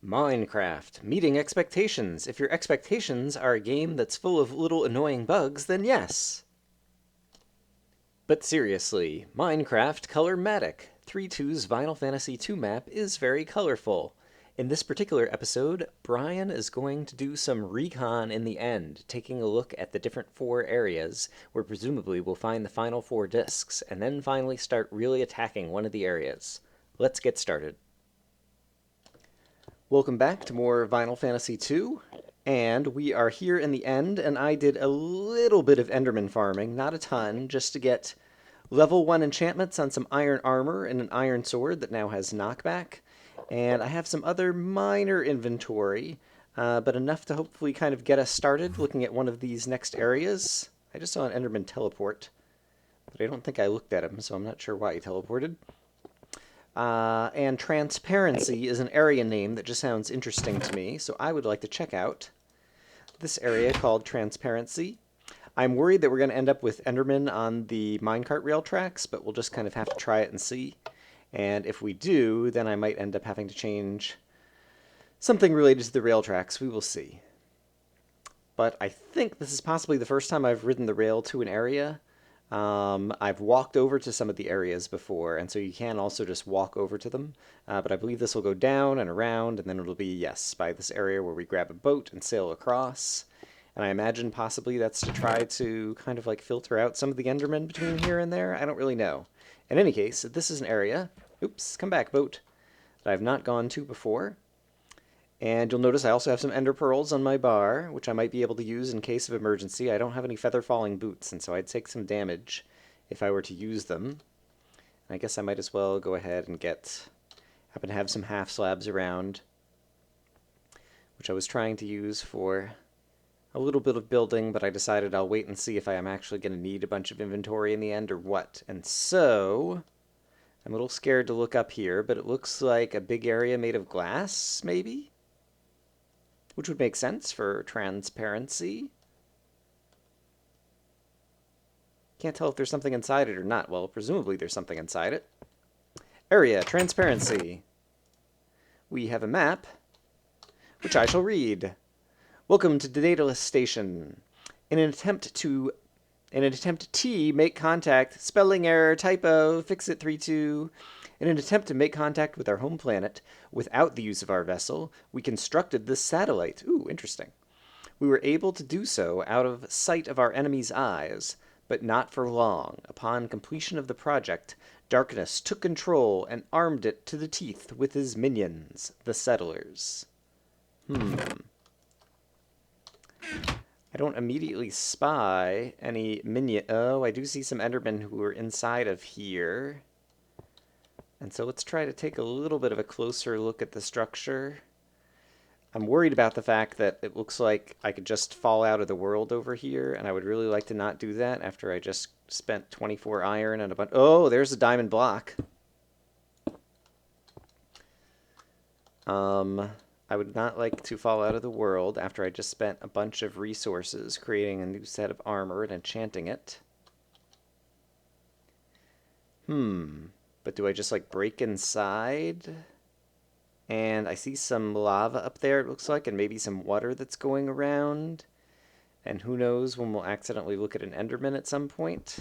Minecraft, meeting expectations. If your expectations are a game that's full of little annoying bugs, then yes. But seriously, Minecraft Colormatic 3.2's Final Fantasy II map is very colorful. In this particular episode, Brian is going to do some recon in the end, taking a look at the different 4 areas where presumably we'll find the final 4 discs, and then finally start really attacking one of the areas. Let's get started. Welcome back to more Final Fantasy II, and we are here in the end, and I did a little bit of Enderman farming, not a ton, just to get level 1 enchantments on some iron armor and an iron sword that now has knockback, and I have some other minor inventory, but enough to hopefully kind of get us started looking at one of these next areas. I just saw an Enderman teleport, but I don't think I looked at him, so I'm not sure why he teleported. And Transparency is an area name that just sounds interesting to me, so I would like to check out this area called Transparency. I'm worried that we're going to end up with Enderman on the minecart rail tracks, but we'll just kind of have to try it and see. And if we do, then I might end up having to change something related to the rail tracks. We will see. But I think this is possibly the first time I've ridden the rail to an area. I've walked over to some of the areas before, and so you can also just walk over to them. But I believe this will go down and around, and then it'll be, yes, by this area where we grab a boat and sail across. And I imagine possibly that's to try to kind of like filter out some of the Endermen between here and there. I don't really know. In any case, this is an area, oops, come back, boat, that I've not gone to before. And you'll notice I also have some ender pearls on my bar, which I might be able to use in case of emergency. I don't have any feather falling boots, and so I'd take some damage if I were to use them. And I guess I might as well go ahead and happen to have some half slabs around, which I was trying to use for a little bit of building, but I decided I'll wait and see if I am actually going to need a bunch of inventory in the end or what. And so I'm a little scared to look up here, but it looks like a big area made of glass, maybe? Which would make sense for transparency. Can't tell if there's something inside it or not. Well, presumably there's something inside it. Area, transparency. We have a map, which I shall read. Welcome to the Daedalus Station. In an attempt T, make contact, spelling error, typo, fix it 3-2. In an attempt to make contact with our home planet without the use of our vessel, we constructed this satellite. Ooh, interesting. We were able to do so out of sight of our enemy's eyes, but not for long. Upon completion of the project, Darkness took control and armed it to the teeth with his minions, the settlers. I don't immediately spy any minion. Oh, I do see some Endermen who are inside of here. And so let's try to take a little bit of a closer look at the structure. I'm worried about the fact that it looks like I could just fall out of the world over here, and I would really like to not do that after I just spent 24 iron and a bunch. Oh, there's a diamond block. I would not like to fall out of the world after I just spent a bunch of resources creating a new set of armor and enchanting it. But do I just like break inside? And I see some lava up there, it looks like, and maybe some water that's going around. And who knows when we'll accidentally look at an Enderman at some point.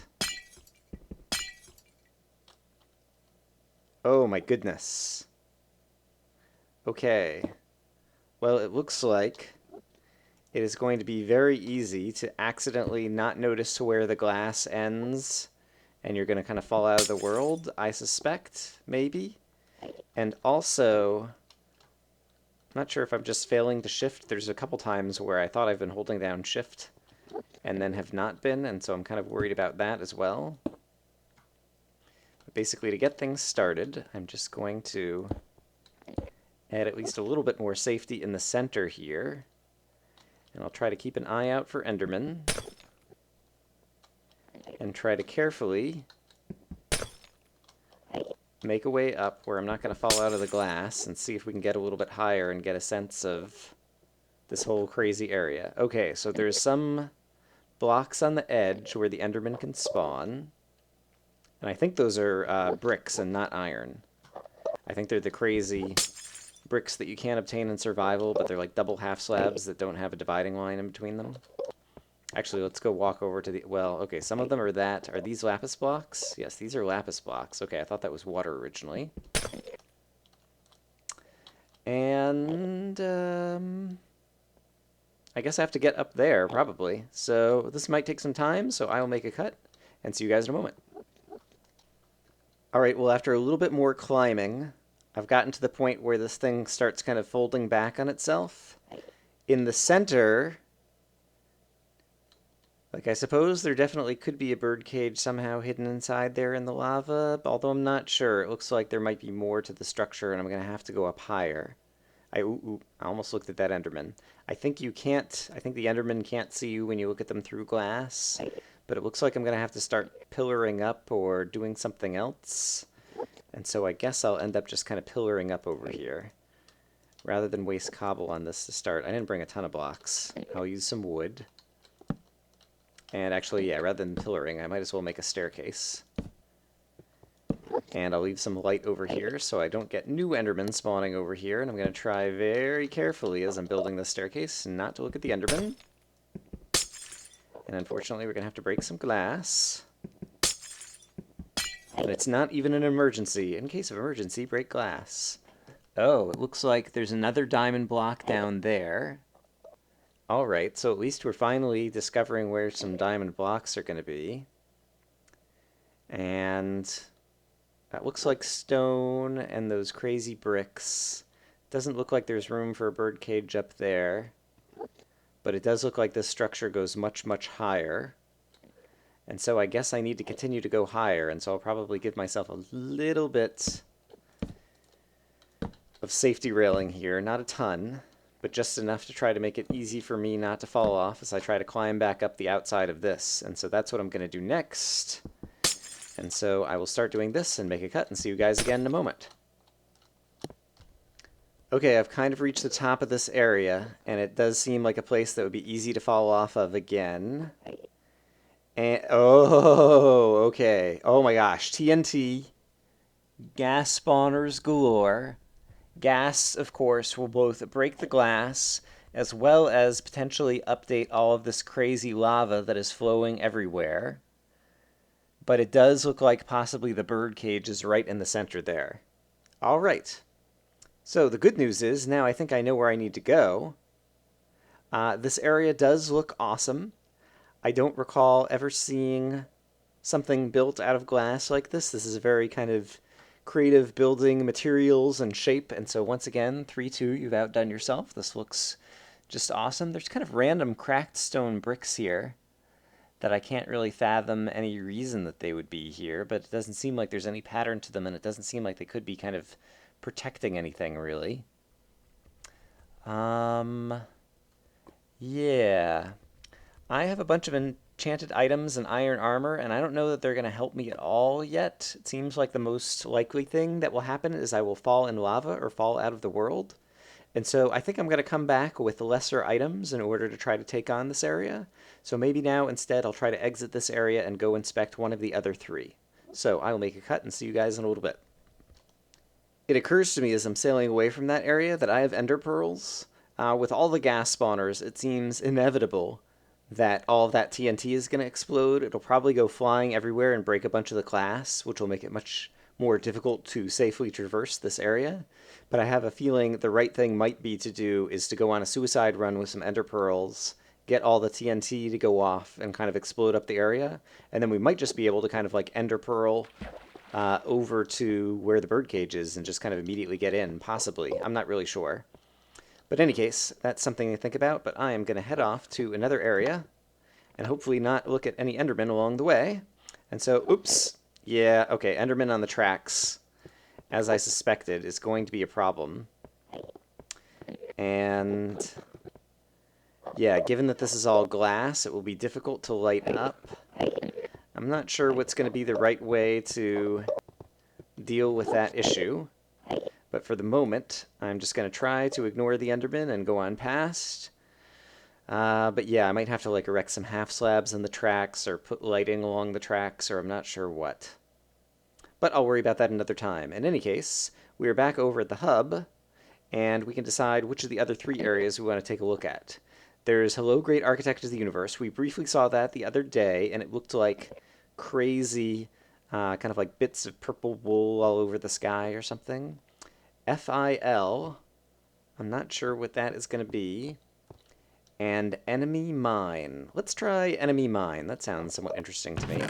Oh my goodness. Okay. Well, it looks like it is going to be very easy to accidentally not notice where the glass ends, and you're going to kind of fall out of the world, I suspect, maybe. And also, I'm not sure if I'm just failing to shift. There's a couple times where I thought I've been holding down shift and then have not been, and so I'm kind of worried about that as well. But basically, to get things started, I'm just going to add at least a little bit more safety in the center here. And I'll try to keep an eye out for Endermen. And try to carefully make a way up where I'm not going to fall out of the glass, and see if we can get a little bit higher and get a sense of this whole crazy area. Okay, so there's some blocks on the edge where the Enderman can spawn. And I think those are bricks and not iron. I think they're the crazy bricks that you can't obtain in survival, but they're like double half slabs that don't have a dividing line in between them. Actually, let's go walk over to the... Well, okay, some of them are that. Are these lapis blocks? Yes, these are lapis blocks. Okay, I thought that was water originally. And, I guess I have to get up there, probably. So this might take some time, so I will make a cut and see you guys in a moment. All right, well, after a little bit more climbing, I've gotten to the point where this thing starts kind of folding back on itself. In the center, like, I suppose there definitely could be a bird cage somehow hidden inside there in the lava, although I'm not sure. It looks like there might be more to the structure, and I'm going to have to go up higher. I almost looked at that Enderman. I think the Enderman can't see you when you look at them through glass, but it looks like I'm going to have to start pillaring up or doing something else. And so I guess I'll end up just kind of pillaring up over here, rather than waste cobble on this to start. I didn't bring a ton of blocks. I'll use some wood. And actually, yeah, rather than pillaring, I might as well make a staircase. And I'll leave some light over here so I don't get new Endermen spawning over here. And I'm going to try very carefully as I'm building this staircase not to look at the Enderman. And unfortunately, we're going to have to break some glass. And it's not even an emergency. In case of emergency, break glass. Oh, it looks like there's another diamond block down there. Alright, so at least we're finally discovering where some diamond blocks are going to be. And that looks like stone and those crazy bricks. Doesn't look like there's room for a bird cage up there. But it does look like this structure goes much, much higher. And so I guess I need to continue to go higher, and so I'll probably give myself a little bit of safety railing here. Not a ton, but just enough to try to make it easy for me not to fall off as I try to climb back up the outside of this. And so that's what I'm going to do next. And so I will start doing this and make a cut and see you guys again in a moment. Okay, I've kind of reached the top of this area, and it does seem like a place that would be easy to fall off of again. And, oh, okay. Oh my gosh, TNT, gas spawners galore. Gas, of course, will both break the glass as well as potentially update all of this crazy lava that is flowing everywhere. But it does look like possibly the bird cage is right in the center there. All right. So the good news is now I think I know where I need to go. This area does look awesome. I don't recall ever seeing something built out of glass like this. This is a very kind of creative building materials and shape. And so once again, 3-2, you've outdone yourself. This looks just awesome. There's kind of random cracked stone bricks here that I can't really fathom any reason that they would be here, but it doesn't seem like there's any pattern to them, and it doesn't seem like they could be kind of protecting anything, really. Yeah. I have a bunch of enchanted items and iron armor, and I don't know that they're going to help me at all yet. It seems like the most likely thing that will happen is I will fall in lava or fall out of the world. And so I think I'm going to come back with lesser items in order to try to take on this area. So maybe now instead I'll try to exit this area and go inspect one of the other three. So I will make a cut and see you guys in a little bit. It occurs to me as I'm sailing away from that area that I have ender pearls. With all the gas spawners, it seems inevitable that all of that TNT is going to explode. It'll probably go flying everywhere and break a bunch of the glass, which will make it much more difficult to safely traverse this area. But I have a feeling the right thing might be to do is to go on a suicide run with some ender pearls, get all the TNT to go off and kind of explode up the area, and then we might just be able to kind of like ender pearl over to where the birdcage is and just kind of immediately get in, possibly. I'm not really sure. But in any case, that's something to think about, but I am going to head off to another area and hopefully not look at any Endermen along the way. And so, oops, yeah, okay, Enderman on the tracks, as I suspected, is going to be a problem. And yeah, given that this is all glass, it will be difficult to light up. I'm not sure what's going to be the right way to deal with that issue. But for the moment, I'm just going to try to ignore the Enderman and go on past. But yeah, I might have to like erect some half slabs in the tracks or put lighting along the tracks, or I'm not sure what. But I'll worry about that another time. In any case, we're back over at the hub, and we can decide which of the other 3 areas we want to take a look at. There's Hello Great Architect of the Universe. We briefly saw that the other day, and it looked like crazy, kind of like bits of purple wool all over the sky or something. FIL, I'm not sure what that is going to be. And Enemy Mine. Let's try Enemy Mine. That sounds somewhat interesting to me.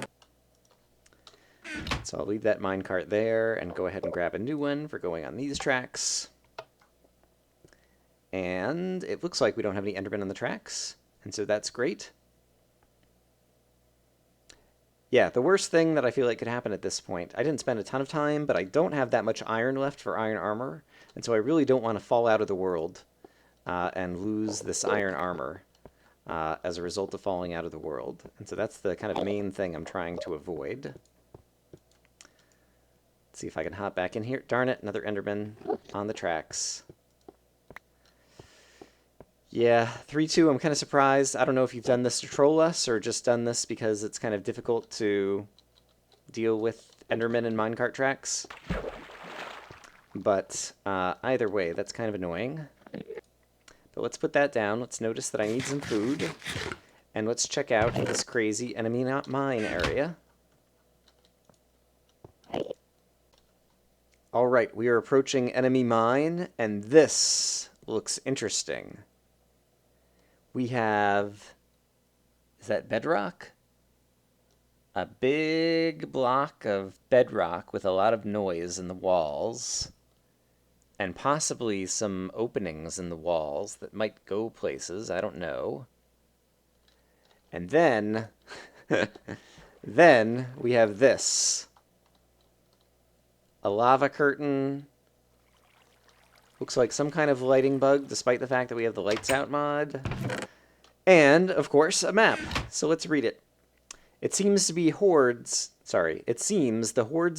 So I'll leave that minecart there and go ahead and grab a new one for going on these tracks. And it looks like we don't have any Endermen on the tracks, and so that's great. Yeah, the worst thing that I feel like could happen at this point, I didn't spend a ton of time, but I don't have that much iron left for iron armor, and so I really don't want to fall out of the world and lose this iron armor as a result of falling out of the world. And so that's the kind of main thing I'm trying to avoid. Let's see if I can hop back in here. Darn it, another Enderman on the tracks. Yeah, 3-2, I'm kind of surprised. I don't know if you've done this to troll us or just done this because it's kind of difficult to deal with Endermen and minecart tracks. But either way, that's kind of annoying. But let's put that down. Let's notice that I need some food. And let's check out this crazy enemy mine area. Alright, we are approaching enemy mine, and this looks interesting. We have, is that bedrock? A big block of bedrock with a lot of noise in the walls, and possibly some openings in the walls that might go places, I don't know. And then, then we have this. A lava curtain. Looks like some kind of lighting bug, despite the fact that we have the lights out mod. And, of course, a map. So let's read it. It seems the hordes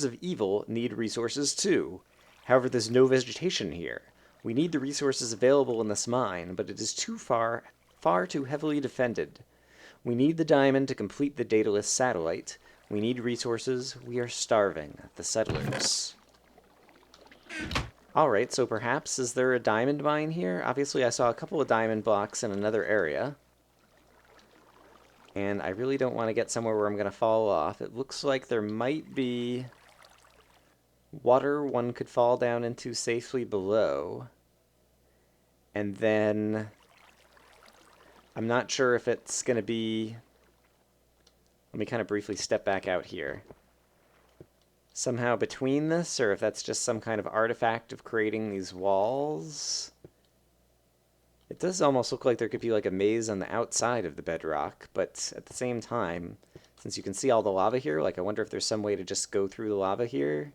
of evil need resources too. However, there's no vegetation here. We need the resources available in this mine, but it is too far too heavily defended. We need the diamond to complete the dataless satellite. We need resources. We are starving. The settlers. Alright, so perhaps, is there a diamond mine here? Obviously, I saw a couple of diamond blocks in another area. And I really don't want to get somewhere where I'm going to fall off. It looks like there might be water one could fall down into safely below. And then I'm not sure if it's going to be... Let me kind of briefly step back out here. Somehow between this, or if that's just some kind of artifact of creating these walls. It does almost look like there could be like a maze on the outside of the bedrock, but at the same time, since you can see all the lava here, like I wonder if there's some way to just go through the lava here.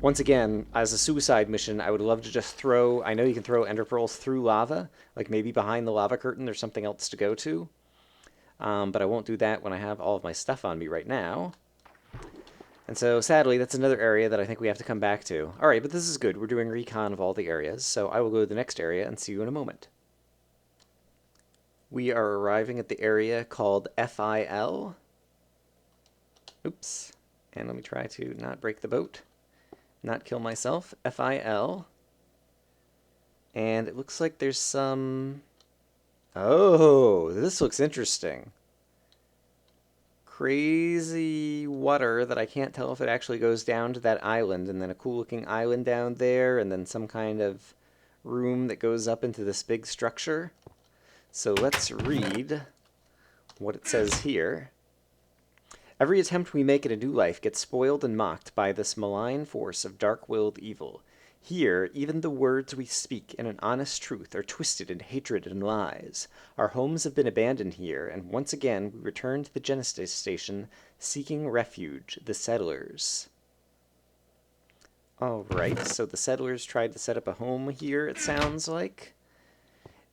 Once again, as a suicide mission, I would love to just throw, I know you can throw ender pearls through lava, like maybe behind the lava curtain there's something else to go to. But I won't do that when I have all of my stuff on me right now. And so, sadly, that's another area that I think we have to come back to. Alright, but this is good. We're doing recon of all the areas, so I will go to the next area and see you in a moment. We are arriving at the area called FIL. Oops. And let me try to not break the boat. Not kill myself. FIL. And it looks like there's some... Oh, this looks interesting. Crazy water that I can't tell if it actually goes down to that island, and then a cool looking island down there, and then some kind of room that goes up into this big structure. So let's read what it says here. Every attempt we make at a new life gets spoiled and mocked by this malign force of dark-willed evil. Here, even the words we speak in an honest truth are twisted in hatred and lies. Our homes have been abandoned here, and once again we return to the Genesis station, seeking refuge, the settlers. Alright, so the settlers tried to set up a home here, it sounds like.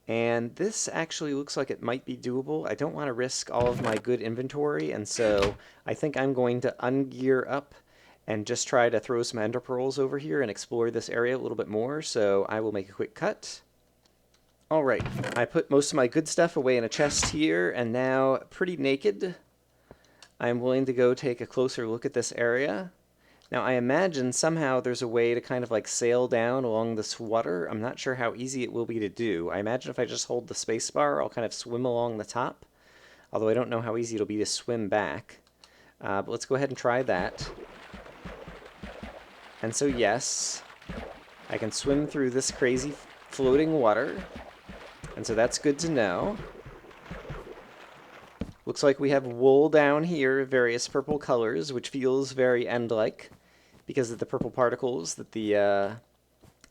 And this actually looks like it might be doable. I don't want to risk all of my good inventory, and so I think I'm going to ungear up and just try to throw some ender pearls over here and explore this area a little bit more, so I will make a quick cut. Alright, I put most of my good stuff away in a chest here, and now, pretty naked, I'm willing to go take a closer look at this area. Now, I imagine somehow there's a way to kind of like sail down along this water. I'm not sure how easy it will be to do. I imagine if I just hold the space bar, I'll kind of swim along the top, although I don't know how easy it'll be to swim back. But let's go ahead and try that. And so, yes, I can swim through this crazy floating water, and so that's good to know. Looks like we have wool down here, various purple colors, which feels very end-like because of the purple particles that the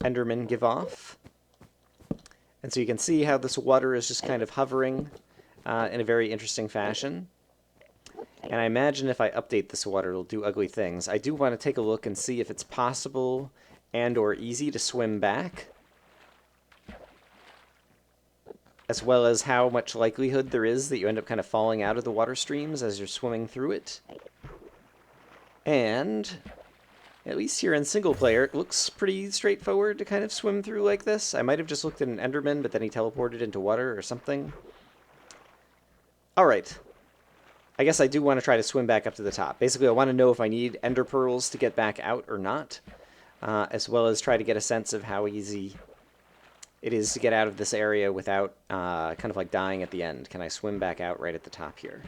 Endermen give off. And so you can see how this water is just kind of hovering in a very interesting fashion. And I imagine if I update this water, it'll do ugly things. I do want to take a look and see if it's possible and or easy to swim back, as well as how much likelihood there is that you end up kind of falling out of the water streams as you're swimming through it. And at least here in single player, it looks pretty straightforward to kind of swim through like this. I might have just looked at an Enderman, but then he teleported into water or something. Alright. I guess I do want to try to swim back up to the top. Basically, I want to know if I need ender pearls to get back out or not, as well as try to get a sense of how easy it is to get out of this area without kind of like dying at the end. Can I swim back out right at the top here?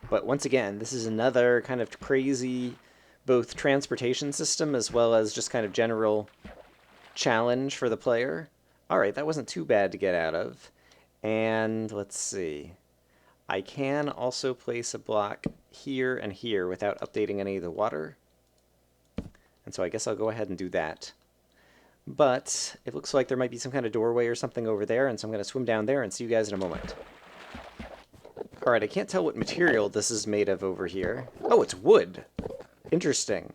But once again, this is another kind of crazy both transportation system as well as just kind of general challenge for the player. Alright, that wasn't too bad to get out of. And let's see. I can also place a block here and here without updating any of the water. And so I guess I'll go ahead and do that. But it looks like there might be some kind of doorway or something over there, and so I'm going to swim down there and see you guys in a moment. Alright, I can't tell what material this is made of over here. Oh, it's wood. Interesting.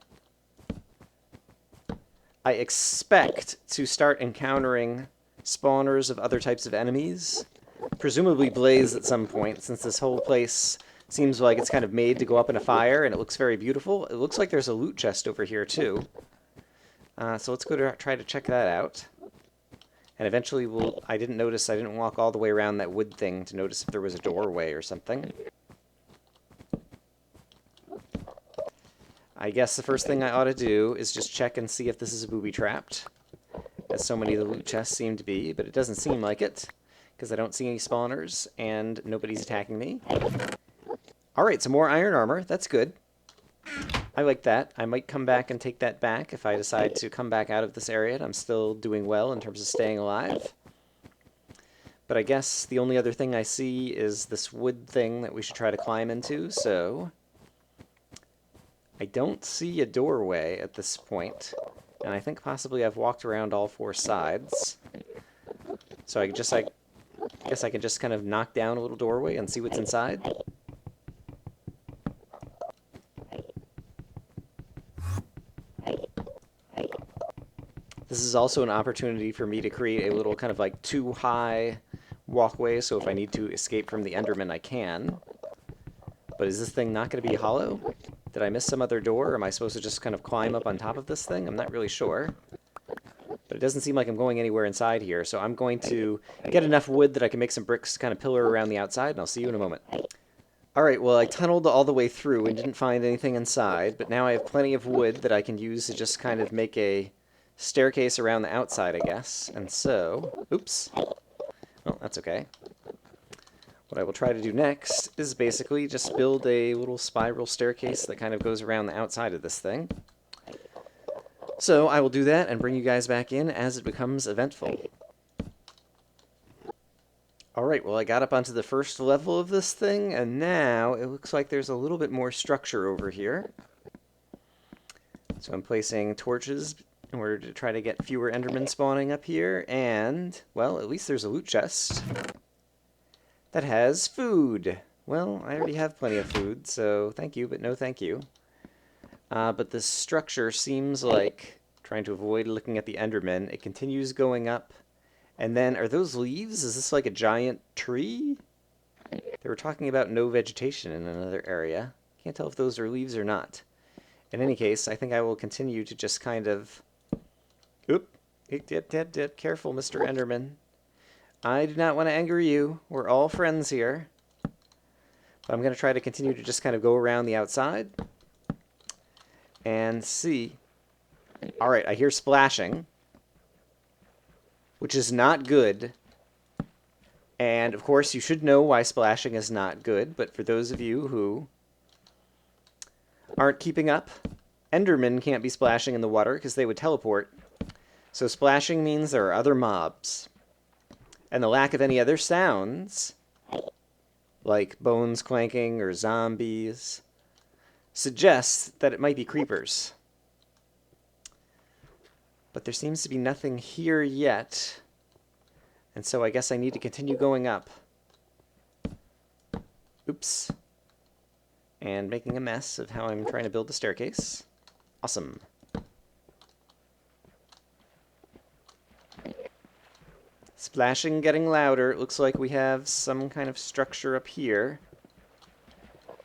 I expect to start encountering spawners of other types of enemies, presumably blaze at some point, since this whole place seems like it's kind of made to go up in a fire, and it looks very beautiful. It looks like there's a loot chest over here, too. So let's go to try to check that out. And eventually I didn't walk all the way around that wood thing to notice if there was a doorway or something. I guess the first thing I ought to do is just check and see if this is booby-trapped, as so many of the loot chests seem to be, but it doesn't seem like it, because I don't see any spawners, and nobody's attacking me. Alright, some more iron armor. That's good. I like that. I might come back and take that back if I decide to come back out of this area. I'm still doing well in terms of staying alive. But I guess the only other thing I see is this wood thing that we should try to climb into, so I don't see a doorway at this point, and I think possibly I've walked around all four sides. So I guess I can just kind of knock down a little doorway and see what's inside. This is also an opportunity for me to create a little kind of like too high walkway, so if I need to escape from the Enderman, I can. But is this thing not going to be hollow? Did I miss some other door, or am I supposed to just kind of climb up on top of this thing? I'm not really sure. But it doesn't seem like I'm going anywhere inside here, so I'm going to get enough wood that I can make some bricks to kind of pillar around the outside, and I'll see you in a moment. Alright, well, I tunneled all the way through and didn't find anything inside, but now I have plenty of wood that I can use to just kind of make a staircase around the outside, I guess. And so, oops. Well, that's okay. What I will try to do next is basically just build a little spiral staircase that kind of goes around the outside of this thing. So I will do that and bring you guys back in as it becomes eventful. Alright, well I got up onto the first level of this thing, and now it looks like there's a little bit more structure over here. So I'm placing torches in order to try to get fewer Endermen spawning up here, and, well, at least there's a loot chest that has food. Well, I already have plenty of food, so thank you, but no thank you. But this structure seems like, trying to avoid looking at the Endermen, it continues going up. And then, are those leaves? Is this like a giant tree? They were talking about no vegetation in another area. Can't tell if those are leaves or not. In any case, I think I will continue to just kind of... Oop! Careful, Mr. Enderman. I do not want to anger you. We're all friends here. But I'm going to try to continue to just kind of go around the outside. and see. All right, I hear splashing, which is not good. And, of course, you should know why splashing is not good, but for those of you who aren't keeping up, Endermen can't be splashing in the water because they would teleport. So splashing means there are other mobs. And the lack of any other sounds, like bones clanking or zombies, suggests that it might be creepers. But there seems to be nothing here yet. And so I guess I need to continue going up. Oops. And making a mess of how I'm trying to build the staircase. Awesome. Splashing getting louder. It looks like we have some kind of structure up here.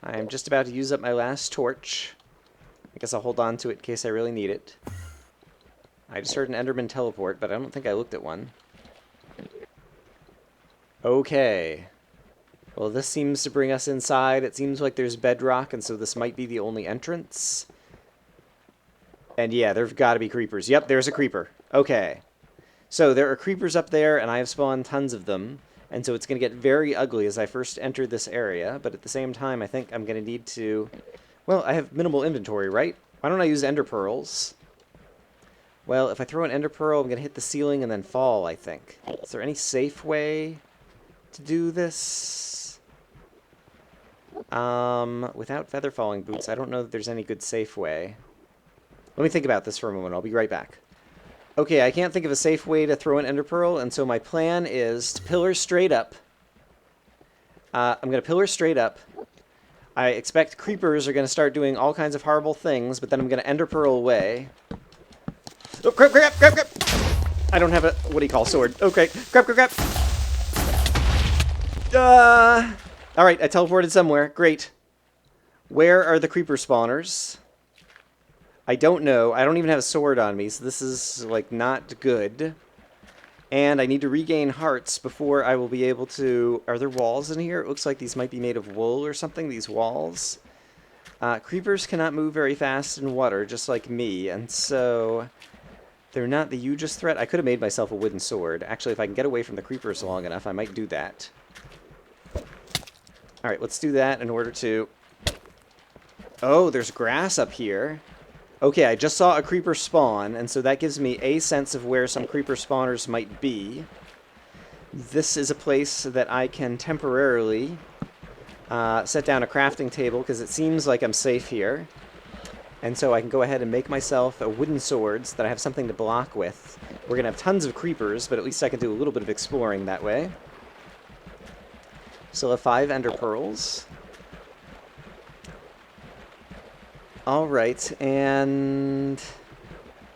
I'm just about to use up my last torch. I guess I'll hold on to it in case I really need it. I just heard an Enderman teleport, but I don't think I looked at one. Okay. Well, this seems to bring us inside. It seems like there's bedrock, and so this might be the only entrance. And yeah, there've got to be creepers. Yep, there's a creeper. Okay. So there are creepers up there, and I have spawned tons of them. And so it's going to get very ugly as I first enter this area. But at the same time, I think I'm going to need to... Well, I have minimal inventory, right? Why don't I use ender pearls? Well, if I throw an ender pearl, I'm going to hit the ceiling and then fall, I think. Is there any safe way to do this? Without feather falling boots, I don't know that there's any good safe way. Let me think about this for a moment. I'll be right back. Okay, I can't think of a safe way to throw an ender pearl, and so my plan is to pillar straight up. I'm going to pillar straight up. I expect creepers are going to start doing all kinds of horrible things, but then I'm going to ender pearl away. Oh, crap, crap, crap, crap! I don't have a, what do you call, sword. Okay, crap, crap, crap! Alright, I teleported somewhere. Great. Where are the creeper spawners? I don't know. I don't even have a sword on me, so this is, like, not good. And I need to regain hearts before I will be able to... Are there walls in here? It looks like these might be made of wool or something, these walls. Creepers cannot move very fast in water, just like me, and so... They're not the hugest threat. I could have made myself a wooden sword. Actually, if I can get away from the creepers long enough, I might do that. Alright, let's do that in order to... Oh, there's grass up here. Okay, I just saw a creeper spawn, and so that gives me a sense of where some creeper spawners might be. This is a place that I can temporarily set down a crafting table, because it seems like I'm safe here. And so I can go ahead and make myself a wooden sword so that I have something to block with. We're going to have tons of creepers, but at least I can do a little bit of exploring that way. Still have 5 ender pearls. Alright, and...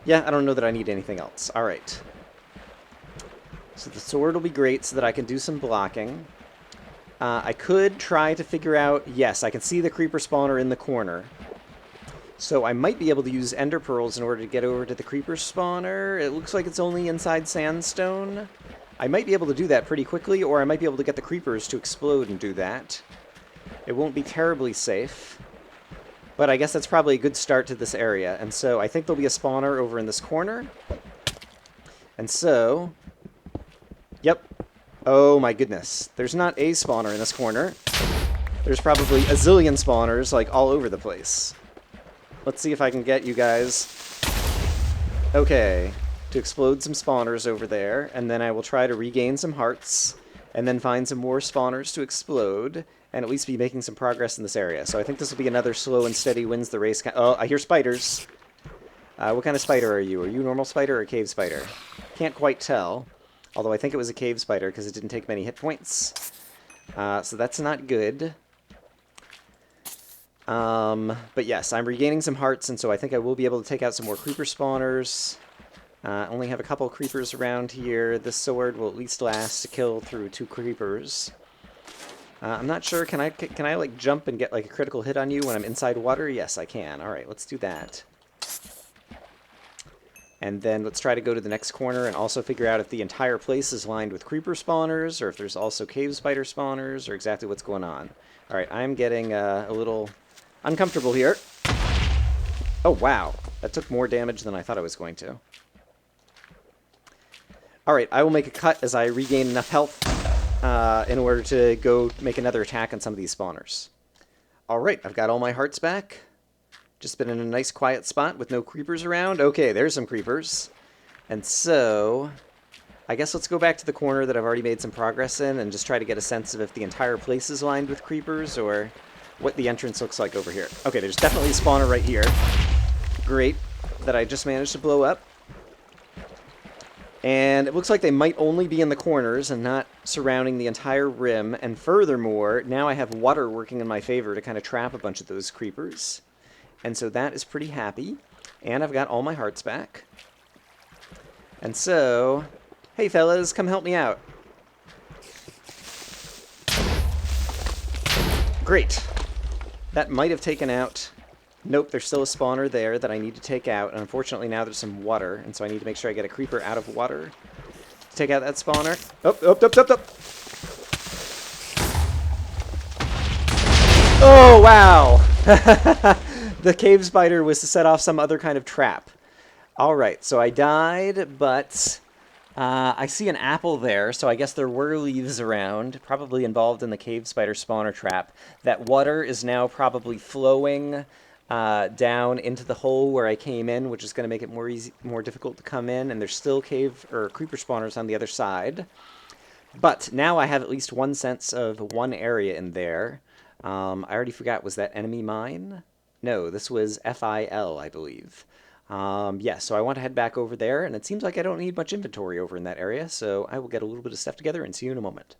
yeah, I don't know that I need anything else. Alright. So the sword will be great so that I can do some blocking. I could try to figure out... Yes, I can see the creeper spawner in the corner. So I might be able to use ender pearls in order to get over to the creeper spawner. It looks like it's only inside sandstone. I might be able to do that pretty quickly, or I might be able to get the creepers to explode and do that. It won't be terribly safe. But I guess that's probably a good start to this area. And so I think there'll be a spawner over in this corner. And so... Yep. Oh my goodness. There's not a spawner in this corner. There's probably a zillion spawners, like, all over the place. Let's see if I can get you guys... Okay. To explode some spawners over there. And then I will try to regain some hearts. And then find some more spawners to explode. And at least be making some progress in this area. So I think this will be another slow and steady wins the race. Oh, I hear spiders. What kind of spider are you? Are you a normal spider or a cave spider? Can't quite tell. Although I think it was a cave spider because it didn't take many hit points. So that's not good. But yes, I'm regaining some hearts, and so I think I will be able to take out some more creeper spawners. Only have a couple creepers around here. This sword will at least last to kill through 2 creepers. I'm not sure. Can I like jump and get like a critical hit on you when I'm inside water? Yes, I can. All right, let's do that. And then let's try to go to the next corner and also figure out if the entire place is lined with creeper spawners, or if there's also cave spider spawners, or exactly what's going on. All right, I'm getting a little uncomfortable here. Oh, wow. That took more damage than I thought it was going to. Alright, I will make a cut as I regain enough health in order to go make another attack on some of these spawners. Alright, I've got all my hearts back. Just been in a nice quiet spot with no creepers around. Okay, there's some creepers. And so, I guess let's go back to the corner that I've already made some progress in and just try to get a sense of if the entire place is lined with creepers or what the entrance looks like over here. Okay, there's definitely a spawner right here. Great, that I just managed to blow up. And it looks like they might only be in the corners and not surrounding the entire rim. And furthermore, now I have water working in my favor to kind of trap a bunch of those creepers. And so that is pretty happy. And I've got all my hearts back. And so, hey fellas, come help me out. Great. That might have taken out... Nope, there's still a spawner there that I need to take out, and unfortunately now there's some water, and so I need to make sure I get a creeper out of water to take out that spawner. Oh, oh, oh, oh, oh. Oh, wow! The cave spider was to set off some other kind of trap. Alright, so I died, but I see an apple there, so I guess there were leaves around, probably involved in the cave spider spawner trap. That water is now probably flowing down into the hole where I came in, which is going to make it more difficult to come in, and there's still cave or creeper spawners on the other side. But now I have at least one sense of one area in there. I already forgot, was that enemy mine? No, this was FIL, I believe. Yeah, so I want to head back over there, and it seems like I don't need much inventory over in that area, so I will get a little bit of stuff together and see you in a moment.